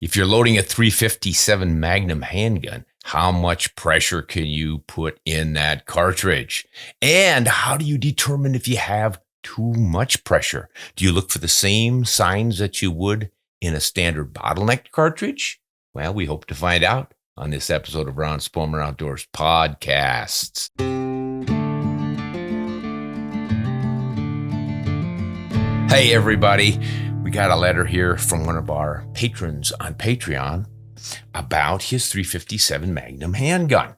If you're loading a 357 Magnum handgun, how much pressure can you put in that cartridge? And how do you determine if you have too much pressure? Do you look for the same signs that you would in a standard bottleneck cartridge? Well, we hope to find out on this episode of Ron Spomer Outdoors Podcasts. Hey, everybody. We got a letter here from one of our patrons on Patreon about his 357 Magnum handgun.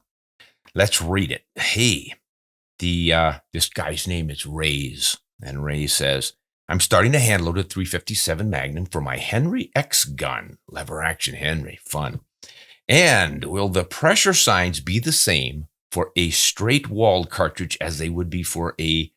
Let's read it. Hey, this guy's name is Rays, and Ray says, I'm starting to hand load a 357 Magnum for my Henry X gun. Lever action Henry, fun. And will the pressure signs be the same for a straight walled cartridge as they would be for a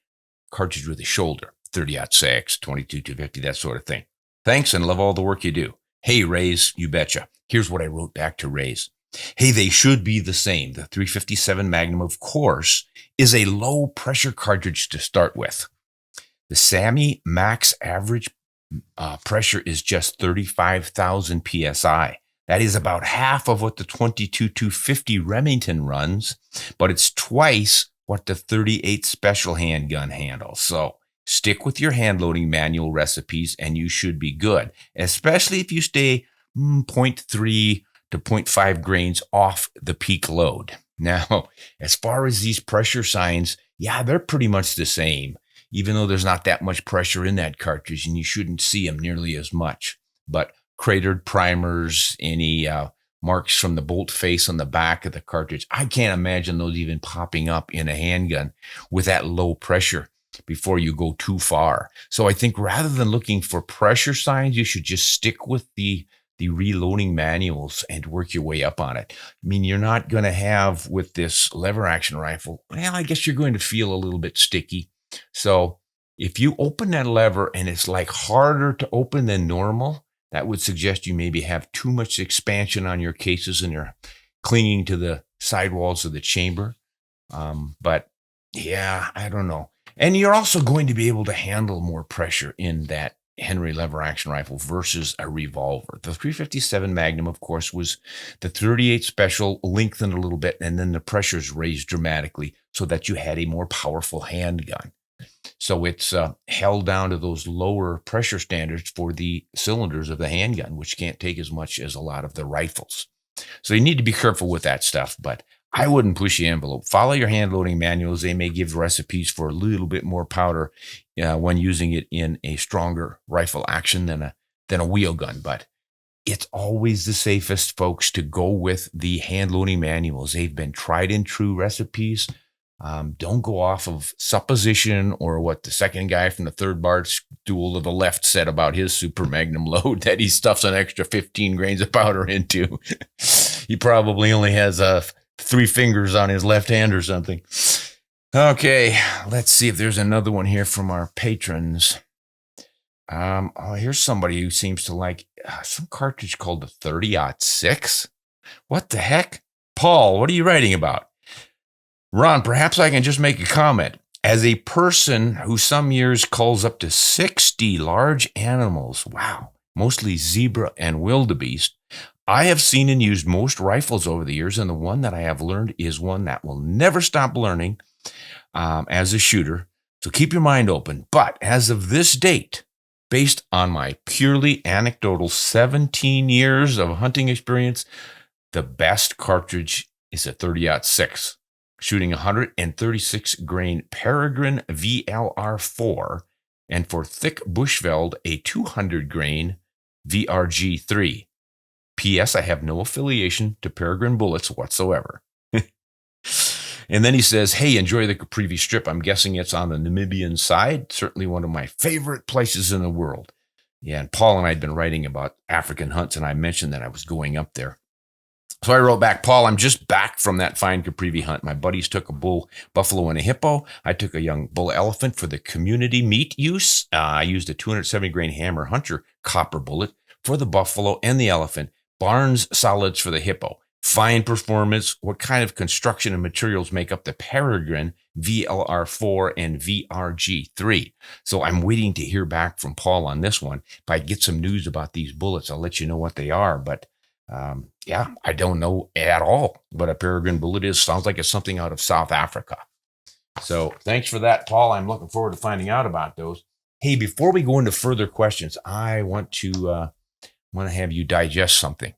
cartridge with a shoulder? 30-06, 22-250, that sort of thing. Thanks and love all the work you do. Hey, Rays, you betcha. Here's what I wrote back to Rays. Hey, they should be the same. The 357 Magnum, of course, is a low pressure cartridge to start with. The SAMI max average pressure is just 35,000 PSI. That is about half of what the 22-250 Remington runs, but it's twice what the 38 special handgun handles. So stick with your hand loading manual recipes and you should be good, especially if you stay 0.3 to 0.5 grains off the peak load. Now, as far as these pressure signs, yeah, they're pretty much the same, even though there's not that much pressure in that cartridge and you shouldn't see them nearly as much. But cratered primers, any marks from the bolt face on the back of the cartridge, I can't imagine those even popping up in a handgun with that low pressure before you go too far. So I think rather than looking for pressure signs, you should just stick with the reloading manuals and work your way up on it. I mean, you're not going to have with this lever action rifle, well, I guess you're going to feel a little bit sticky. So if you open that lever and it's like harder to open than normal, that would suggest you maybe have too much expansion on your cases and you're clinging to the sidewalls of the chamber. But yeah, I don't know. And you're also going to be able to handle more pressure in that Henry lever action rifle versus a revolver. The 357 Magnum, of course, was the 38 special, lengthened a little bit, and then the pressures raised dramatically so that you had a more powerful handgun. So it's held down to those lower pressure standards for the cylinders of the handgun, which can't take as much as a lot of the rifles. So you need to be careful with that stuff, but I wouldn't push the envelope. Follow your hand loading manuals. They may give recipes for a little bit more powder when using it in a stronger rifle action than a wheel gun. But it's always the safest, folks, to go with the hand loading manuals. They've been tried and true recipes. Don't go off of supposition or what the second guy from the third bar stool to the left said about his super magnum load that he stuffs an extra 15 grains of powder into. He probably only has 3 fingers on his left hand or something. Okay, let's see if there's another one here from our patrons. Here's somebody who seems to like some cartridge called the 30-06. What the heck? Paul, what are you writing about? Ron, perhaps I can just make a comment. As a person who some years culls up to 60 large animals, wow, mostly zebra and wildebeest, I have seen and used most rifles over the years, and the one that I have learned is one that will never stop learning as a shooter. So keep your mind open. But as of this date, based on my purely anecdotal 17 years of hunting experience, the best cartridge is a 30-06. Shooting 136 grain Peregrine VLR4, and for thick bushveld, a 200 grain VRG3. P.S. I have no affiliation to Peregrine bullets whatsoever. And then he says, hey, enjoy the Caprivi Strip. I'm guessing it's on the Namibian side. Certainly one of my favorite places in the world. Yeah, and Paul and I had been writing about African hunts, and I mentioned that I was going up there. So I wrote back, Paul, I'm just back from that fine Caprivi hunt. My buddies took a bull buffalo and a hippo. I took a young bull elephant for the community meat use. I used a 270 grain Hammer Hunter copper bullet for the buffalo and the elephant. Barnes solids for the hippo. fine performance, what kind of construction and materials make up the Peregrine VLR4 and VRG3. So I'm waiting to hear back from Paul on this one. If I get some news about these bullets, I'll let you know what they are. But I don't know at all what a Peregrine bullet is. Sounds like it's something out of South Africa. So thanks for that, Paul. I'm looking forward to finding out about those. Hey, before we go into further questions, I want to have you digest something.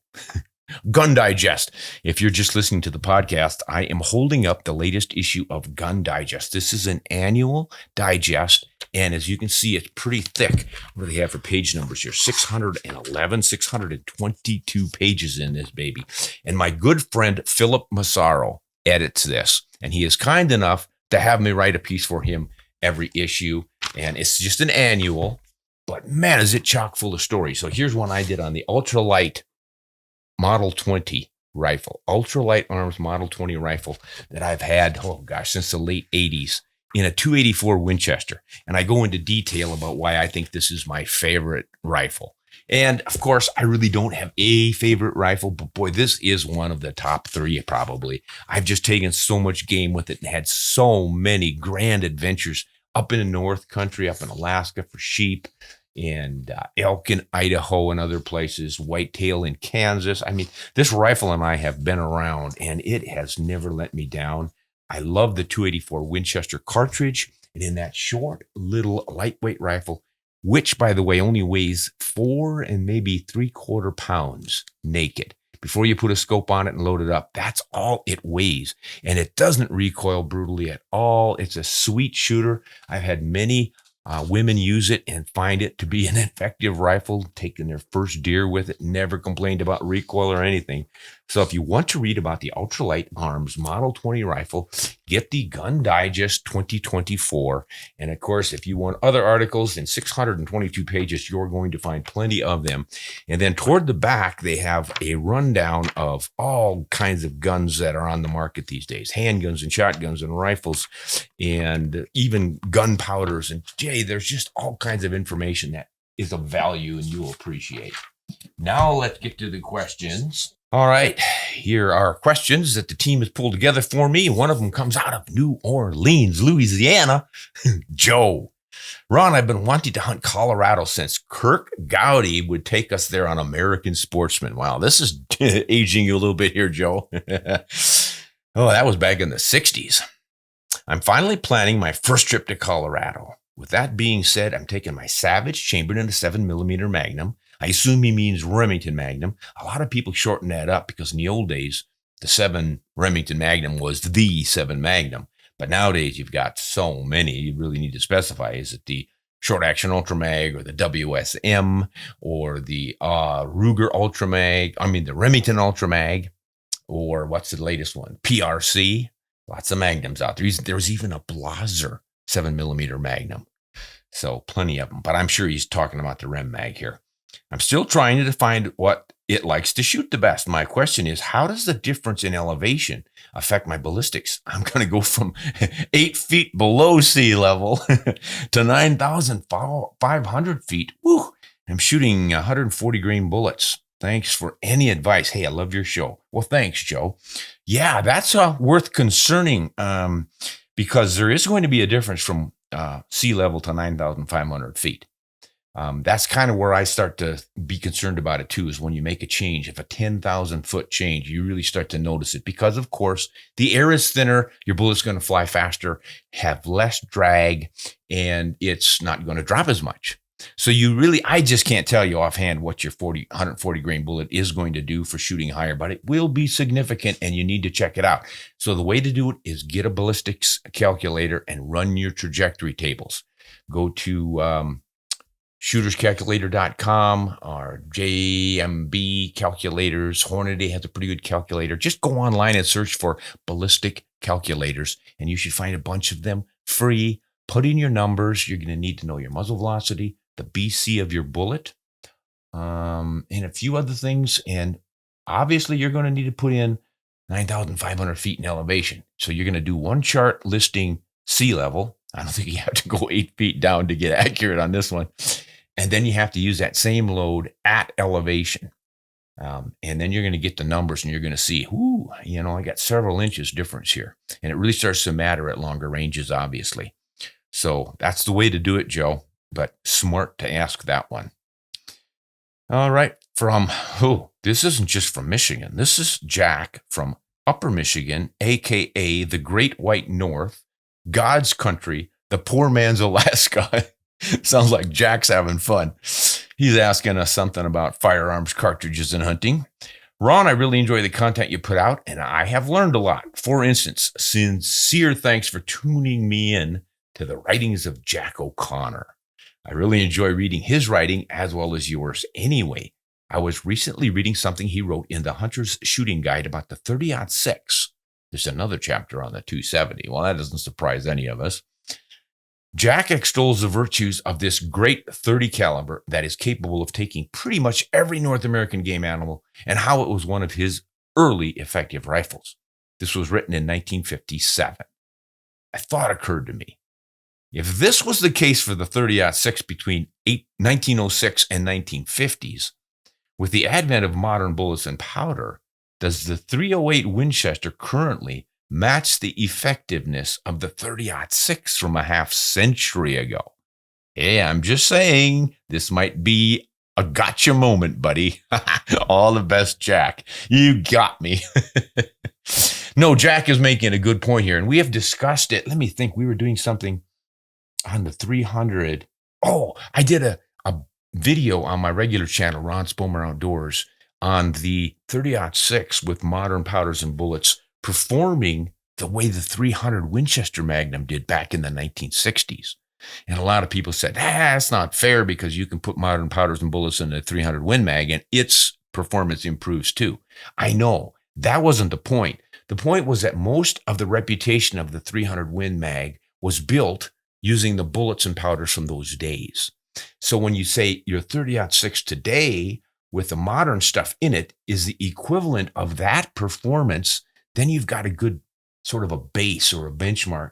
Gun Digest. If you're just listening to the podcast, I am holding up the latest issue of Gun Digest. This is an annual digest, and as you can see, it's pretty thick. What do they have for page numbers here? 622 pages in this baby. And my good friend Philip Massaro edits this, and he is kind enough to have me write a piece for him every issue, and it's just an annual, but man, is it chock full of stories. So here's one I did on the ultralight Model 20 rifle, ultralight arms Model 20 rifle that I've had, since the late 80s in a 284 Winchester. And I go into detail about why I think this is my favorite rifle. And of course, I really don't have a favorite rifle, but boy, this is one of the top three probably. I've just taken so much game with it and had so many grand adventures up in the North Country, up in Alaska for sheep, and elk in Idaho and other places, whitetail in Kansas. I mean, this rifle and I have been around, and it has never let me down. I love the 284 Winchester cartridge, and in that short, little, lightweight rifle, which, by the way, only weighs 4 and maybe 3/4 pounds naked. Before you put a scope on it and load it up, that's all it weighs, and it doesn't recoil brutally at all. It's a sweet shooter. I've had many women use it and find it to be an effective rifle, taking their first deer with it, never complained about recoil or anything. So if you want to read about the Ultralight Arms Model 20 rifle, get the Gun Digest 2024. And of course, if you want other articles in 622 pages, you're going to find plenty of them. And then toward the back, they have a rundown of all kinds of guns that are on the market these days, handguns and shotguns and rifles, and even gunpowders. And Jay, there's just all kinds of information that is of value and you'll appreciate. Now let's get to the questions. All right, here are questions that the team has pulled together for me. One of them comes out of New Orleans, Louisiana. Joe. Ron, I've been wanting to hunt Colorado since Kirk Gowdy would take us there on American Sportsman. Wow, this is aging you a little bit here, Joe. That was back in the 60s. I'm finally planning my first trip to Colorado. With that being said, I'm taking my Savage chambered in a 7mm Magnum. I assume he means Remington Magnum. A lot of people shorten that up because in the old days, the 7 Remington Magnum was the 7 Magnum. But nowadays, you've got so many, you really need to specify. Is it the Short Action Ultra Mag or the WSM or the Ruger Ultra Mag? I mean, the Remington Ultra Mag, or what's the latest one? PRC. Lots of Magnums out there. There's even a Blaser 7mm Magnum. So plenty of them. But I'm sure he's talking about the Rem Mag here. I'm still trying to find what it likes to shoot the best. My question is, how does the difference in elevation affect my ballistics? I'm going to go from 8 feet below sea level to 9,500 feet. Woo! I'm shooting 140 grain bullets. Thanks for any advice. Hey, I love your show. Well, thanks, Joe. Yeah, that's worth concerning because there is going to be a difference from sea level to 9,500 feet. That's kind of where I start to be concerned about it too, is when you make a change. If a 10,000 foot change, you really start to notice it because, of course, the air is thinner, your bullet's going to fly faster, have less drag, and it's not going to drop as much. So I just can't tell you offhand what your 140 grain bullet is going to do for shooting higher, but it will be significant and you need to check it out. So the way to do it is get a ballistics calculator and run your trajectory tables. Go to shooterscalculator.com or JMB calculators. Hornady has a pretty good calculator. Just go online and search for ballistic calculators and you should find a bunch of them free. Put in your numbers. You're going to need to know your muzzle velocity, the BC of your bullet, and a few other things. And obviously you're going to need to put in 9,500 feet in elevation. So you're going to do one chart listing sea level. I don't think you have to go 8 feet down to get accurate on this one. And then you have to use that same load at elevation. And then you're going to get the numbers and you're going to see, I got several inches difference here. And it really starts to matter at longer ranges, obviously. So that's the way to do it, Joe, but smart to ask that one. All right. This isn't just from Michigan. This is Jack from Upper Michigan, AKA the Great White North, God's country, the poor man's Alaska. Sounds like Jack's having fun. He's asking us something about firearms, cartridges, and hunting. Ron, I really enjoy the content you put out, and I have learned a lot. For instance, sincere thanks for tuning me in to the writings of Jack O'Connor. I really enjoy reading his writing as well as yours. Anyway, I was recently reading something he wrote in the Hunter's Shooting Guide about the 30-06. There's another chapter on the 270. Well, that doesn't surprise any of us. Jack extols the virtues of this great 30 caliber that is capable of taking pretty much every North American game animal and how it was one of his early effective rifles. This was written in 1957. A thought occurred to me. If this was the case for the 30-06 between 1906 and 1950s, with the advent of modern bullets and powder, does the 308 Winchester currently match the effectiveness of the 30-06 from a half century ago? Hey, I'm just saying, this might be a gotcha moment, buddy. All the best, Jack. You got me. No, Jack is making a good point here, and we have discussed it. Let me think. We were doing something on the 300. Oh, I did a video on my regular channel, Ron Spomer Outdoors, on the 30-06 with modern powders and bullets performing the way the 300 Winchester Magnum did back in the 1960s. And a lot of people said, that's not fair because you can put modern powders and bullets in the 300 Win Mag and its performance improves too. I know that wasn't the point. The point was that most of the reputation of the 300 Win Mag was built using the bullets and powders from those days. So when you say your 30-06 today with the modern stuff in it is the equivalent of that performance, then you've got a good sort of a base or a benchmark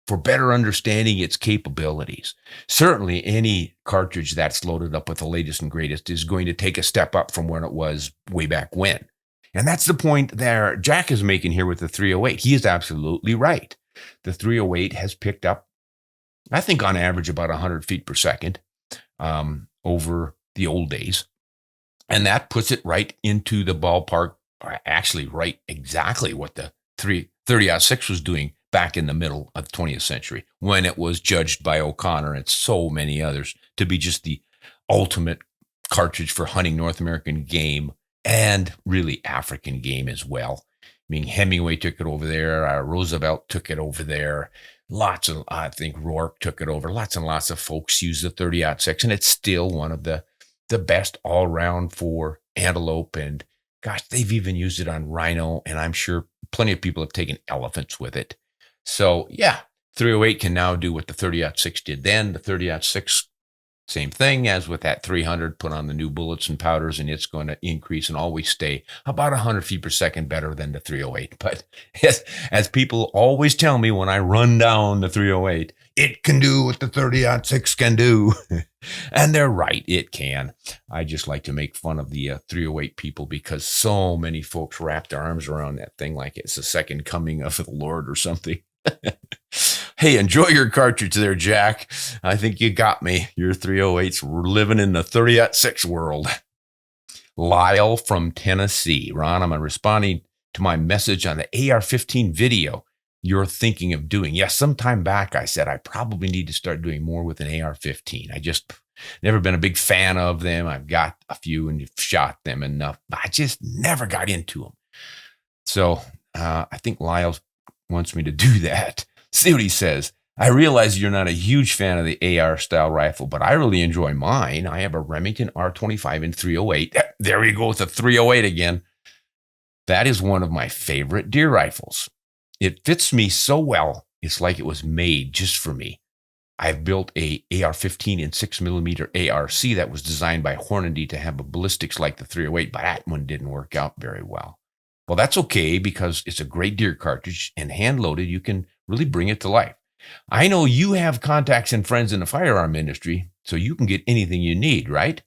for better understanding its capabilities. Certainly any cartridge that's loaded up with the latest and greatest is going to take a step up from where it was way back when. And that's the point there Jack is making here with the 308. He is absolutely right. The 308 has picked up, I think on average, about 100 feet per second over the old days. And that puts it right into the ballpark, or actually right exactly what the 30-06 was doing back in the middle of the 20th century when it was judged by O'Connor and so many others to be just the ultimate cartridge for hunting North American game and really African game as well. I mean, Hemingway took it over there. Roosevelt took it over there. I think Rourke took it over. Lots and lots of folks use the 30-06, and it's still one of the best all around for antelope. And gosh, they've even used it on rhino, and I'm sure plenty of people have taken elephants with it. So yeah, 308 can now do what the 30-06 did then. The 30-06, same thing as with that 300, put on the new bullets and powders, and it's going to increase and always stay about 100 feet per second better than the 308. But as people always tell me when I run down the 308, it can do what the 30-06 can do. And they're right, it can. I just like to make fun of the 308 people because so many folks wrap their arms around that thing like it's the second coming of the Lord or something. Hey, enjoy your cartridge there, Jack. I think you got me. Your 308's living in the 30-06 world. Lyle from Tennessee. Ron, I'm responding to my message on the AR-15 video you're thinking of doing. Yes, sometime back I said I probably need to start doing more with an AR-15. I just never been a big fan of them. I've got a few and shot them enough, but I just never got into them. So I think Lyle wants me to do that. See what he says. I realize you're not a huge fan of the AR style rifle, but I really enjoy mine. I have a Remington R25 in 308. There we go with the 308 again. That is one of my favorite deer rifles. It fits me so well. It's like it was made just for me. I've built a AR-15 in 6mm ARC that was designed by Hornady to have a ballistics like the 308, but that one didn't work out very well. Well, that's okay because it's a great deer cartridge and hand-loaded, you can really bring it to life. I know you have contacts and friends in the firearm industry, so you can get anything you need, right?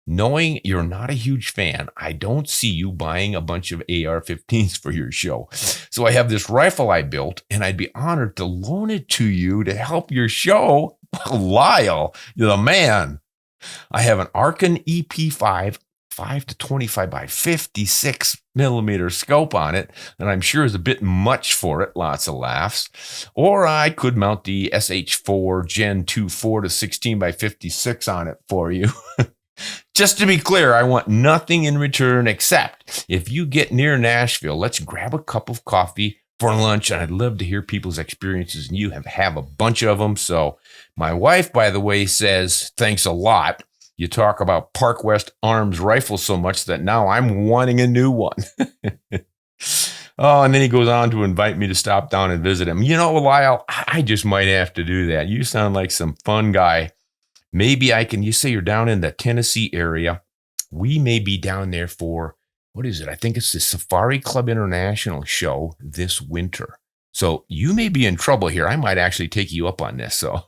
Knowing you're not a huge fan, I don't see you buying a bunch of AR-15s for your show. So I have this rifle I built, and I'd be honored to loan it to you to help your show. Lyle, you're the man. I have an Arkin EP5 5 to 25 by 56 millimeter scope on it, and I'm sure is a bit much for it. Lots of laughs. Or I could mount the SH4 Gen 2 4 to 16 by 56 on it for you. Just to be clear, I want nothing in return except if you get near Nashville, let's grab a cup of coffee for lunch, and I'd love to hear people's experiences, and you have a bunch of them. So my wife, by the way, says, thanks a lot. You talk about Park West Arms rifles so much that now I'm wanting a new one. Oh, and then he goes on to invite me to stop down and visit him. You know, Lyle, I just might have to do that. You sound like some fun guy. Maybe I can, you say you're down in the Tennessee area. We may be down there for, what is it? I think it's the Safari Club International show this winter. So you may be in trouble here. I might actually take you up on this. So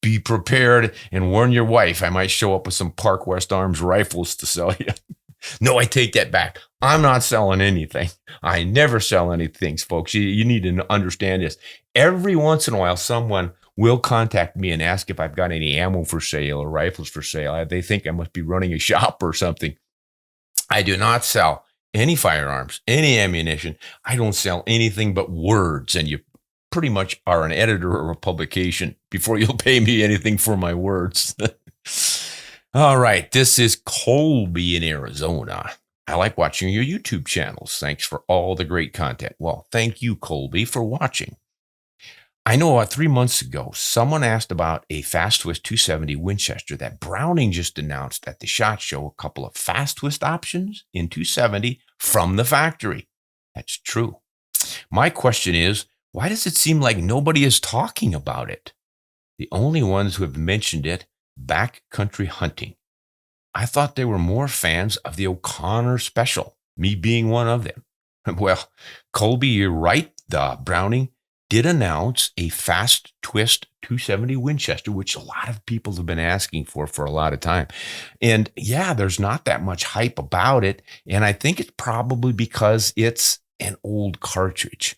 be prepared and warn your wife. I might show up with some Park West Arms rifles to sell you. No, I take that back. I'm not selling anything. I never sell anything, folks. You need to understand this. Every once in a while, someone will contact me and ask if I've got any ammo for sale or rifles for sale. They think I must be running a shop or something. I do not sell any firearms, any ammunition. I don't sell anything but words, and you pretty much are an editor of a publication before you'll pay me anything for my words. All right, this is Colby in Arizona. I like watching your YouTube channels. Thanks for all the great content. Well, thank you, Colby, for watching. I know 3 months ago, someone asked about a Fast Twist 270 Winchester that Browning just announced at the SHOT Show, a couple of Fast Twist options in 270 from the factory. That's true. My question is, why does it seem like nobody is talking about it? The only ones who have mentioned it, backcountry hunting. I thought they were more fans of the O'Connor Special, me being one of them. Well, Colby, you're right. The Browning did announce a Fast Twist 270 Winchester, which a lot of people have been asking for a lot of time. And yeah, there's not that much hype about it. And I think it's probably because it's an old cartridge.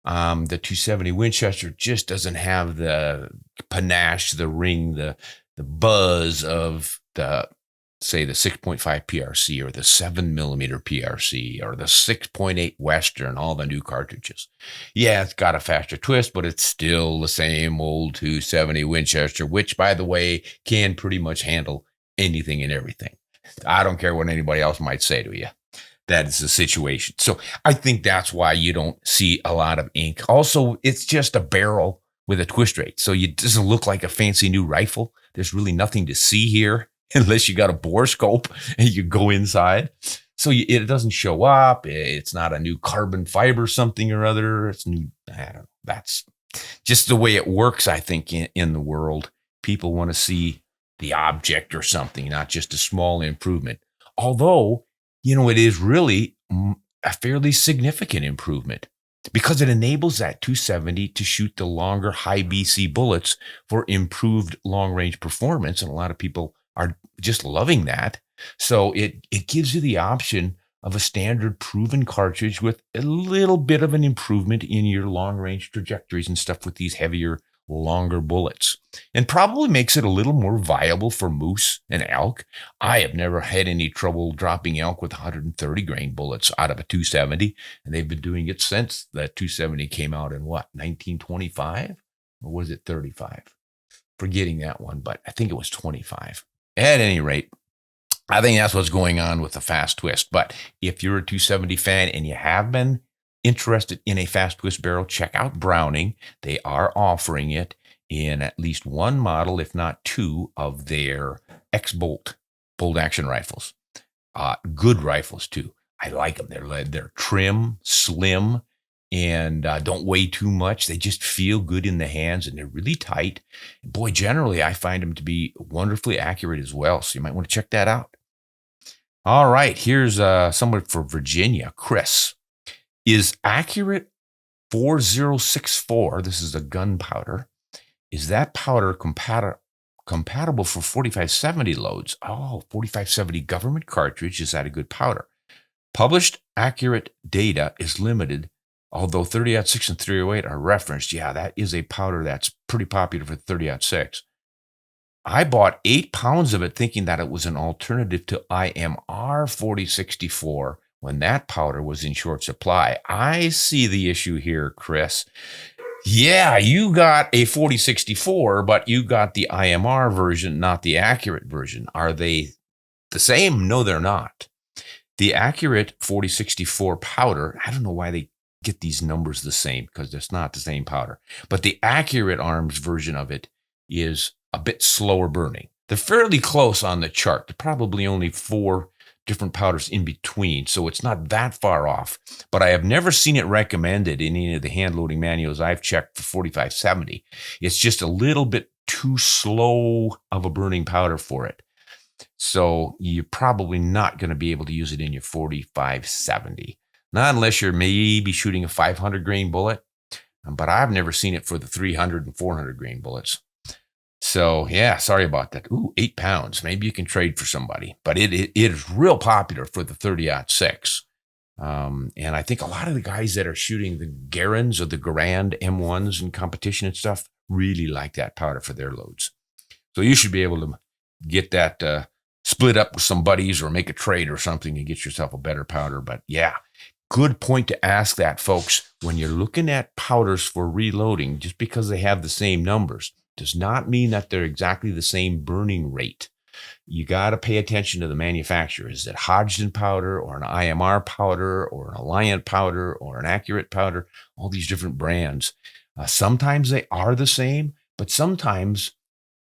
The 270 Winchester just doesn't have the panache, the ring, the buzz of the, say, the 6.5 PRC or the 7mm PRC or the 6.8 Western, all the new cartridges. Yeah, it's got a faster twist, but it's still the same old 270 Winchester, which, by the way, can pretty much handle anything and everything. I don't care what anybody else might say to you. That is the situation. So I think that's why you don't see a lot of ink. Also, it's just a barrel with a twist rate. So it doesn't look like a fancy new rifle. There's really nothing to see here unless you got a bore scope and you go inside. So it doesn't show up. It's not a new carbon fiber something or other. It's new. I don't know. That's just the way it works, I think, in the world. People want to see the object or something, not just a small improvement. Although, you know, it is really a fairly significant improvement because it enables that 270 to shoot the longer high BC bullets for improved long-range performance. And a lot of people are just loving that. So it gives you the option of a standard proven cartridge with a little bit of an improvement in your long-range trajectories and stuff with these heavier, longer bullets, and probably makes it a little more viable for moose and elk. I have never had any trouble dropping elk with 130 grain bullets out of a 270, and they've been doing it since that 270 came out in what, 1925? Or was it 35? Forgetting that one, but I think it was 25. At any rate, I think that's what's going on with the Fast Twist. But if you're a 270 fan and you have been interested in a Fast Twist barrel, check out Browning. They are offering it in at least one model, if not two, of their X-Bolt bolt action rifles. Good rifles too. I like them. They're trim, slim, and don't weigh too much. They just feel good in the hands, and they're really tight. Boy, generally, I find them to be wonderfully accurate as well. So you might want to check that out. All right, here's someone from Virginia, Chris. Is Accurate 4064, this is a gunpowder, is that powder compatible for 4570 loads. Oh, 4570 government cartridge. Is that a good powder? Published accurate data is limited, although 30-06 and 308 are referenced. Yeah, that is a powder that's pretty popular for 30-06. I bought 8 pounds of it thinking that it was an alternative to IMR 4064 when that powder was in short supply. I see the issue here, Chris. Yeah, you got a 4064, but you got the IMR version, not the accurate version. Are they the same? No, they're not. The accurate 4064 powder, I don't know why they get these numbers the same, because it's not the same powder. But the accurate arms version of it is a bit slower burning. They're fairly close on the chart. They're probably only 4 different powders in between, so it's not that far off. But I have never seen it recommended in any of the hand loading manuals I've checked for 4570. It's just a little bit too slow of a burning powder for it. So you're probably not going to be able to use it in your 4570. Not unless you're maybe shooting a 500 grain bullet, but I've never seen it for the 300 and 400 grain bullets. So yeah, sorry about that. Ooh, 8 pounds. Maybe you can trade for somebody, but it is real popular for the 30-06. And I think a lot of the guys that are shooting the Garins or the Garand M1s in competition and stuff really like that powder for their loads. So you should be able to get that split up with some buddies or make a trade or something and get yourself a better powder. But yeah, good point to ask that, folks. When you're looking at powders for reloading, just because they have the same numbers does not mean that they're exactly the same burning rate. You got to pay attention to the manufacturer. Is it Hodgdon powder or an IMR powder or an Alliant powder or an Accurate powder? All these different brands. Sometimes they are the same, but sometimes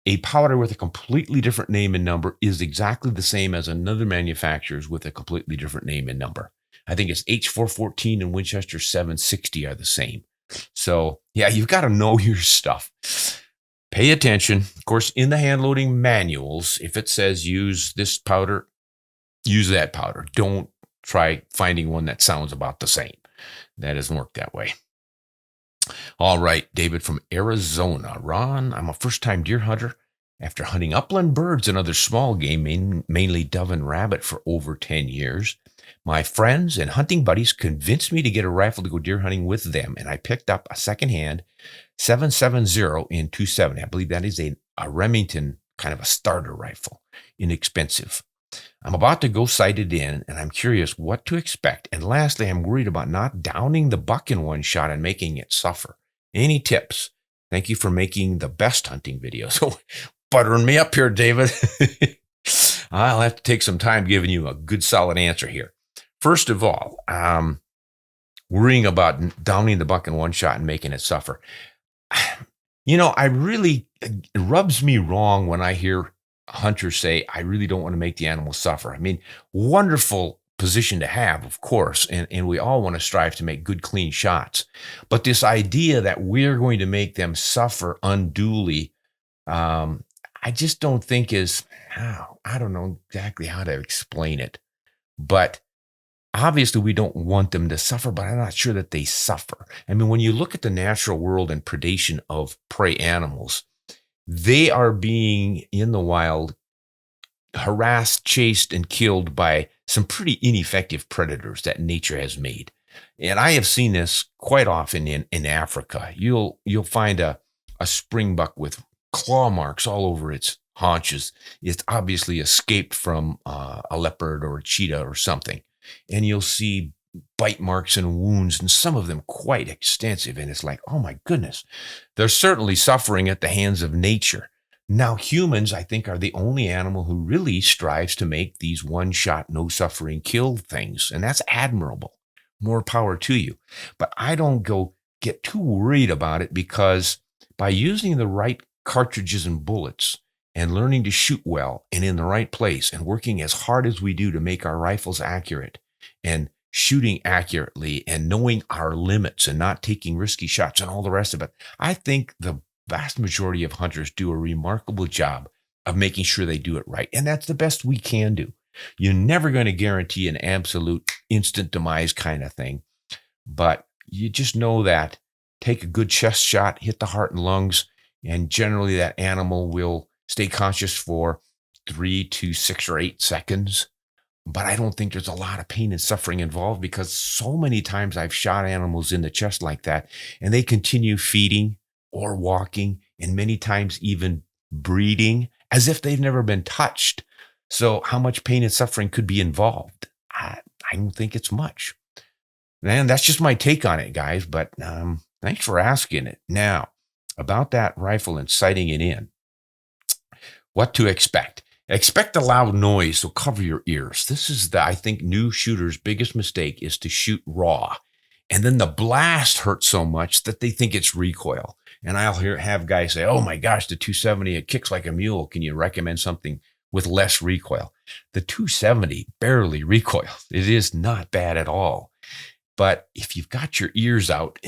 a powder with a completely different name and number is exactly the same as another manufacturer's with a completely different name and number. I think it's H414 and Winchester 760 are the same. So yeah, you've got to know your stuff. Pay attention. Of course, in the hand loading manuals, if it says use this powder, use that powder. Don't try finding one that sounds about the same. That doesn't work that way. All right, David from Arizona. Ron, I'm a first-time deer hunter. After hunting upland birds and other small game, mainly dove and rabbit, for over 10 years, my friends and hunting buddies convinced me to get a rifle to go deer hunting with them, and I picked up a secondhand 770 in 270. I believe that is a Remington kind of a starter rifle, inexpensive. I'm about to go sight it in, and I'm curious what to expect. And lastly, I'm worried about not downing the buck in one shot and making it suffer. Any tips? Thank you for making the best hunting videos. So buttering me up here, David. I'll have to take some time giving you a good solid answer here. First of all, worrying about downing the buck in one shot and making it suffer. You know, it rubs me wrong when I hear hunters say, I really don't want to make the animal suffer. I mean, wonderful position to have, of course, and we all want to strive to make good, clean shots. But this idea that we're going to make them suffer unduly, I just don't think I don't know exactly how to explain it. But obviously, we don't want them to suffer, but I'm not sure that they suffer. I mean, when you look at the natural world and predation of prey animals, they are being, in the wild, harassed, chased, and killed by some pretty ineffective predators that nature has made. And I have seen this quite often in Africa. You'll find a springbuck with claw marks all over its haunches. It's obviously escaped from a leopard or a cheetah or something. And you'll see bite marks and wounds, and some of them quite extensive. And it's like, oh my goodness, they're certainly suffering at the hands of nature. Now, humans, I think, are the only animal who really strives to make these one-shot, no-suffering kill things. And that's admirable. More power to you. But I don't get too worried about it, because by using the right cartridges and bullets and learning to shoot well and in the right place and working as hard as we do to make our rifles accurate and shooting accurately and knowing our limits and not taking risky shots and all the rest of it, I think the vast majority of hunters do a remarkable job of making sure they do it right. And that's the best we can do. You're never going to guarantee an absolute instant demise kind of thing, but you just know that take a good chest shot, hit the heart and lungs, and generally that animal will stay conscious for 3 to 6 or 8 seconds. But I don't think there's a lot of pain and suffering involved, because so many times I've shot animals in the chest like that, and they continue feeding or walking, and many times even breeding as if they've never been touched. So how much pain and suffering could be involved? I don't think it's much. And that's just my take on it, guys. But thanks for asking it. Now, about that rifle and sighting it in, what to expect. Expect a loud noise, so cover your ears. This is I think, new shooters' biggest mistake is to shoot raw. And then the blast hurts so much that they think it's recoil. And I'll have guys say, oh my gosh, the 270, it kicks like a mule. Can you recommend something with less recoil? The 270 barely recoils. It is not bad at all. But if you've got your ears out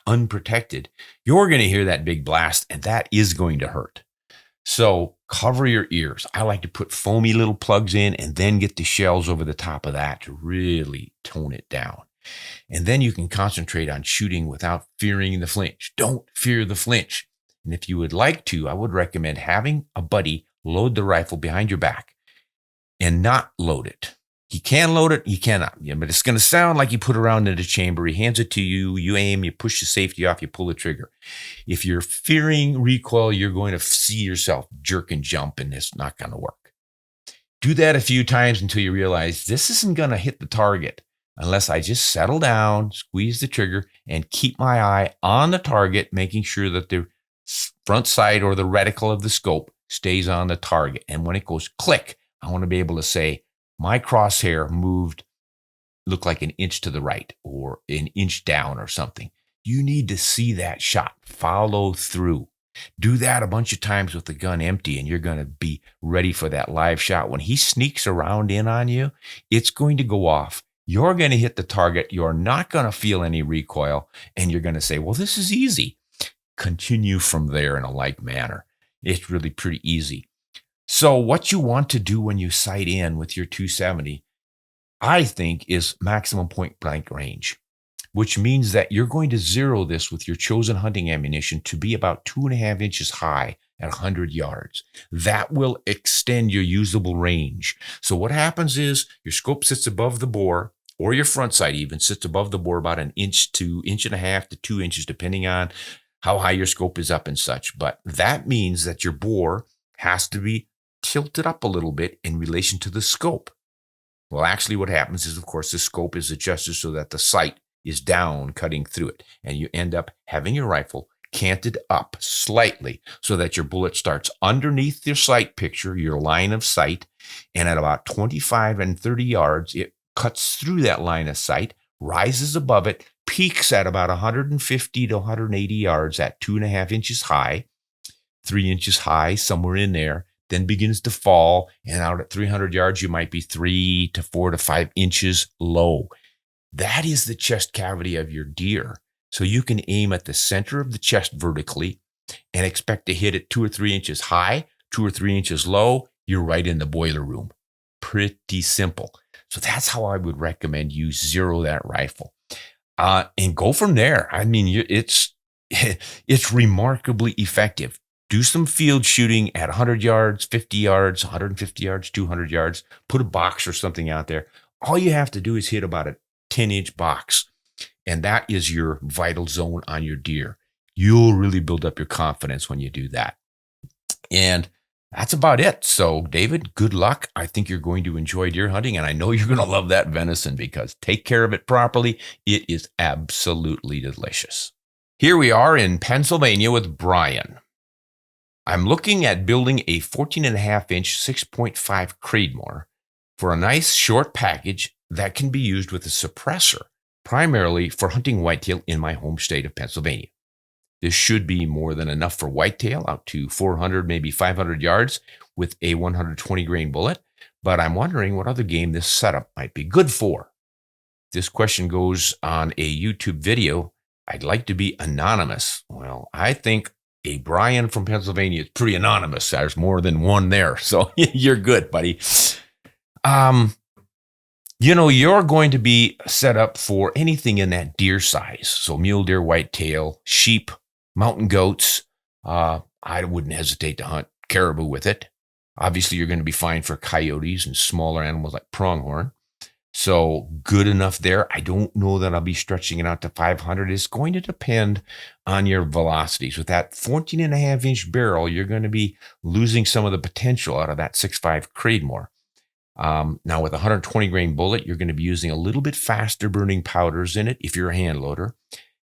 unprotected, you're going to hear that big blast, and that is going to hurt. So cover your ears. I like to put foamy little plugs in and then get the shells over the top of that to really tone it down. And then you can concentrate on shooting without fearing the flinch. Don't fear the flinch. And if you would like to, I would recommend having a buddy load the rifle behind your back and not load it. He can load it, he cannot. Yeah, but it's going to sound like you put it around in the chamber. He hands it to you, you aim, you push the safety off, you pull the trigger. If you're fearing recoil, you're going to see yourself jerk and jump, and it's not going to work. Do that a few times until you realize this isn't going to hit the target unless I just settle down, squeeze the trigger, and keep my eye on the target, making sure that the front sight or the reticle of the scope stays on the target. And when it goes click, I want to be able to say, my crosshair moved, looked like an inch to the right or an inch down or something. You need to see that shot, follow through. Do that a bunch of times with the gun empty, and you're going to be ready for that live shot. When he sneaks around in on you, it's going to go off. You're going to hit the target. You're not going to feel any recoil, and you're going to say, well, this is easy. Continue from there in a like manner. It's really pretty easy. So what you want to do when you sight in with your 270, I think, is maximum point blank range, which means that you're going to zero this with your chosen hunting ammunition to be about 2.5 inches high at 100 yards. That will extend your usable range. So what happens is your scope sits above the bore, or your front sight even sits above the bore about 1 inch to 1.5 inches to 2 inches, depending on how high your scope is up and such. But that means that your bore has to be tilted up a little bit in relation to the scope. Well, actually what happens is, of course, the scope is adjusted so that the sight is down, cutting through it. And you end up having your rifle canted up slightly so that your bullet starts underneath your sight picture, your line of sight. And at about 25 and 30 yards, it cuts through that line of sight, rises above it, peaks at about 150 to 180 yards at 2.5 inches high, 3 inches high, somewhere in there. Then begins to fall, and out at 300 yards, you might be 3 to 4 to 5 inches low. That is the chest cavity of your deer. So you can aim at the center of the chest vertically and expect to hit it 2 or 3 inches high, 2 or 3 inches low. You're right in the boiler room. Pretty simple. So that's how I would recommend you zero that rifle. And go from there. I mean, it's remarkably effective. Do some field shooting at 100 yards, 50 yards, 150 yards, 200 yards. Put a box or something out there. All you have to do is hit about a 10-inch box, and that is your vital zone on your deer. You'll really build up your confidence when you do that. And that's about it. So, David, good luck. I think you're going to enjoy deer hunting, and I know you're going to love that venison, because take care of it properly. It is absolutely delicious. Here we are in Pennsylvania with Brian. I'm looking at building a 14.5-inch 6.5 Creedmoor for a nice short package that can be used with a suppressor, primarily for hunting whitetail in my home state of Pennsylvania. This should be more than enough for whitetail out to 400, maybe 500 yards with a 120 grain bullet, but I'm wondering what other game this setup might be good for. This question goes on a YouTube video. I'd like to be anonymous. Well, I think a Brian from Pennsylvania is pretty anonymous. There's more than one there. So you're good, buddy. You're going to be set up for anything in that deer size. So mule deer, whitetail, sheep, mountain goats. I wouldn't hesitate to hunt caribou with it. Obviously, you're going to be fine for coyotes and smaller animals like pronghorn. So good enough there. I don't know that I'll be stretching it out to 500. It's going to depend on your velocities. With that 14.5-inch barrel, you're going to be losing some of the potential out of that 6.5 Creedmoor. Now with a 120 grain bullet, you're going to be using a little bit faster burning powders in it if you're a hand loader.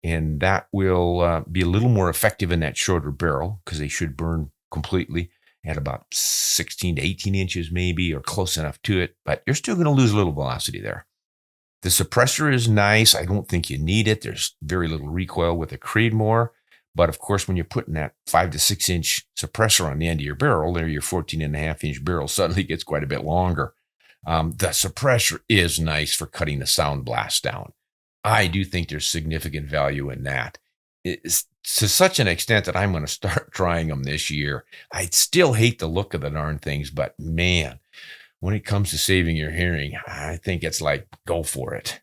And that will be a little more effective in that shorter barrel because they should burn completely at about 16 to 18 inches maybe, or close enough to it, but you're still going to lose a little velocity there. The suppressor is nice. I don't think you need it. There's very little recoil with a Creedmoor, but of course, when you're putting that 5 to 6 inch suppressor on the end of your barrel, there your 14.5-inch barrel suddenly gets quite a bit longer. The suppressor is nice for cutting the sound blast down. I do think there's significant value in that. It's to such an extent that I'm going to start trying them this year. I still hate the look of the darn things, but man, when it comes to saving your hearing, I think it's like, go for it.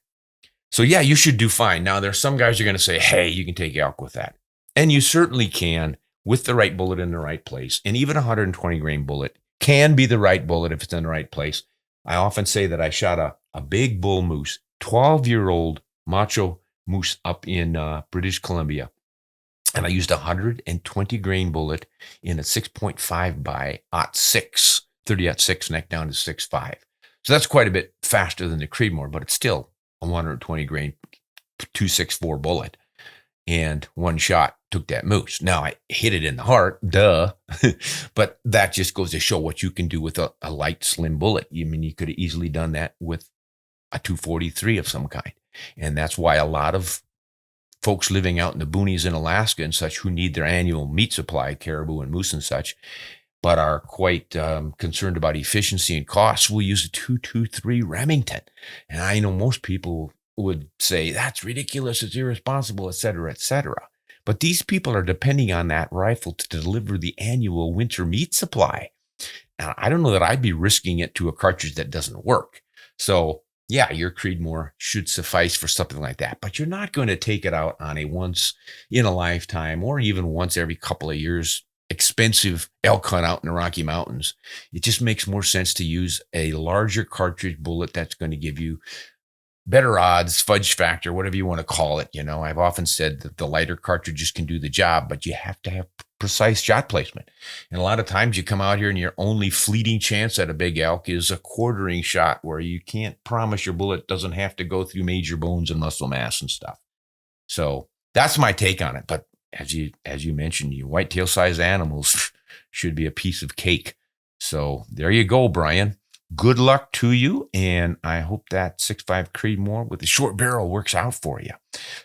So yeah, you should do fine. Now, there's some guys who are going to say, hey, you can take elk with that. And you certainly can with the right bullet in the right place. And even a 120 grain bullet can be the right bullet if it's in the right place. I often say that I shot a big bull moose, 12-year-old macho moose up in British Columbia. And I used a 120 grain bullet in a 6.5 by 0.6, 30-06 neck down to 6.5. So that's quite a bit faster than the Creedmoor, but it's still a 120 grain 2.64 bullet. And one shot took that moose. Now I hit it in the heart, duh. But that just goes to show what you can do with a light, slim bullet. I mean, you could have easily done that with a 243 of some kind. And that's why a lot of folks living out in the boonies in Alaska and such who need their annual meat supply, caribou and moose and such, but are quite concerned about efficiency and costs, will use a 223 Remington. And I know most people would say, that's ridiculous, it's irresponsible, et cetera, et cetera. But these people are depending on that rifle to deliver the annual winter meat supply. And I don't know that I'd be risking it to a cartridge that doesn't work. So yeah, your Creedmoor should suffice for something like that, but you're not going to take it out on a once in a lifetime or even once every couple of years expensive elk hunt out in the Rocky Mountains. It just makes more sense to use a larger cartridge bullet that's going to give you better odds, fudge factor, whatever you want to call it. You know, I've often said that the lighter cartridges can do the job, but you have to have precise shot placement. And a lot of times you come out here and your only fleeting chance at a big elk is a quartering shot where you can't promise your bullet doesn't have to go through major bones and muscle mass and stuff. So that's my take on it. But as you mentioned, you whitetail size animals should be a piece of cake. So there you go, Brian. Good luck to you, and I hope that 6.5 Creedmoor with the short barrel works out for you.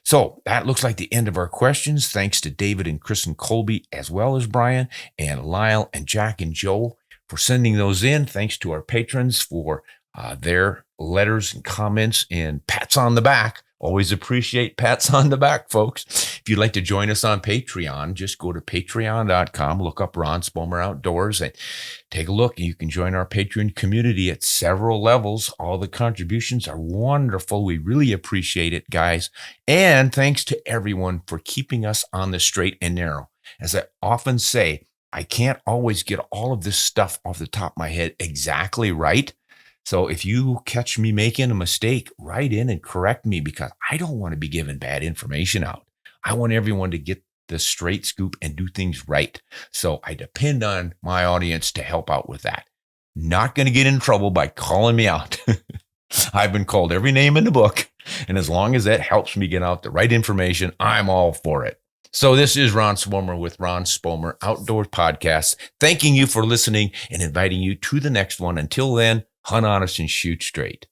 So that looks like the end of our questions. Thanks to David and Chris and Colby, as well as Brian and Lyle and Jack and Joe for sending those in. Thanks to our patrons for their letters and comments and pats on the back. Always appreciate pats on the back, folks. If you'd like to join us on Patreon, just go to patreon.com, look up Ron Spomer Outdoors, and take a look. You can join our Patreon community at several levels. All the contributions are wonderful. We really appreciate it, guys. And thanks to everyone for keeping us on the straight and narrow. As I often say, I can't always get all of this stuff off the top of my head exactly right. So if you catch me making a mistake, write in and correct me, because I don't want to be giving bad information out. I want everyone to get the straight scoop and do things right. So I depend on my audience to help out with that. Not going to get in trouble by calling me out. I've been called every name in the book. And as long as that helps me get out the right information, I'm all for it. So this is Ron Spomer with Ron Spomer Outdoors Podcast, thanking you for listening and inviting you to the next one. Until then, hunt honest and shoot straight.